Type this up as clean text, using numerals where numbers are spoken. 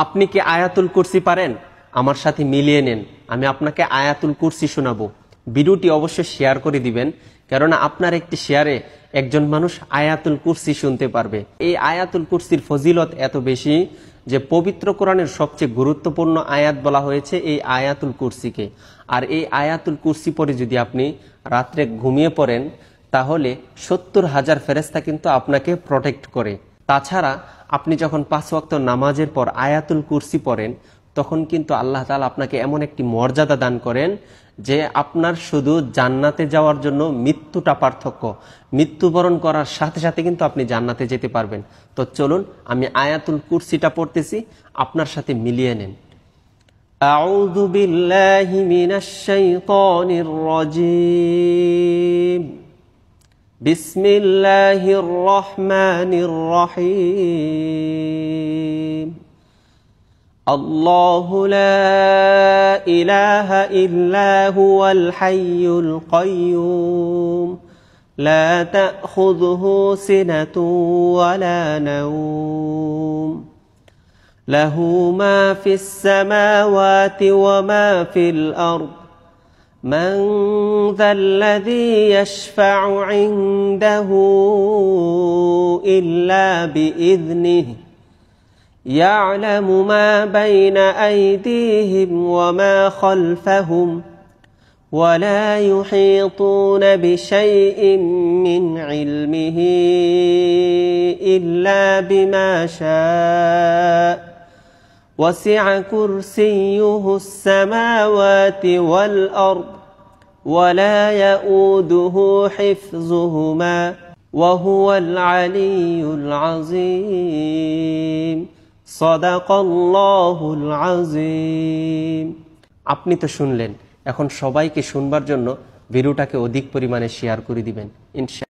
আপনি কি আয়াতুল কুরসি পারেন? আমার সাথে মিলিয়ে নেন, আমি আপনাকে আয়াতুল কুরসি শোনাবো। ভিডিওটি অবশ্যই শেয়ার করে দিবেন, কেননা আপনার একটি শেয়ারে একজন মানুষ আয়াতুল কুরসি শুনতে পারবে। এই আয়াতুল কুরসির ফজিলত এত বেশি যে পবিত্র কোরআনের সবচেয়ে গুরুত্বপূর্ণ আয়াত বলা হয়েছে এই আয়াতুল কুরসিকে। আর এই আয়াতুল কুরসি পরে যদি আপনি রাত্রে ঘুমিয়ে পড়েন, তাহলে 70,000 ফেরেশতা কিন্তু আপনাকে প্রটেক্ট করে। তাছাড়া আপনি যখন 5 ওয়াক্ত নামাজের পর আয়াতুল কুরসি পড়েন, তখন কিন্তু আল্লাহ তাআলা আপনাকে এমন একটি মর্যাদা দান করেন যে আপনার শুধু জান্নাতে যাওয়ার জন্য মৃত্যুটা পার্থক্য। মৃত্যুবরণ করার সাথে সাথে কিন্তু আপনি জান্নাতে যেতে পারবেন। তো চলুন আমি আয়াতুল কুরসিটা পড়তেছি, আপনার সাথে মিলিয়ে নেন। আউযু বিল্লাহি মিনাশ শাইতানির রাজীম। বিসমিল্লাহির রহমানির রহিম। আল্লাহু লা ইলাহা ইল্লা হুয়াল হাইয়ুল কাইয়্যুম লা তাখুযুহু সিনাতুন ওয়ালা নাওম লাহু মা ফিস সামাওয়াতি ওয়া মা ফিল আরদ من ذا الذي يشفع عنده إلا بإذنه يعلم ما بين أيديهم وما خلفهم ولا يحيطون بشيء من علمه إلا بما شاء وسع كرسيه السماوات والأرض ولا يؤوده حفظهما وهو العلي العظيم صدق الله العظيم। আপনি তো শুনলেন, এখন সবাইকে শুনবার জন্য ভিডিওটাকে অধিক পরিমাণে শেয়ার করে দিবেন ইনশাআল্লাহ।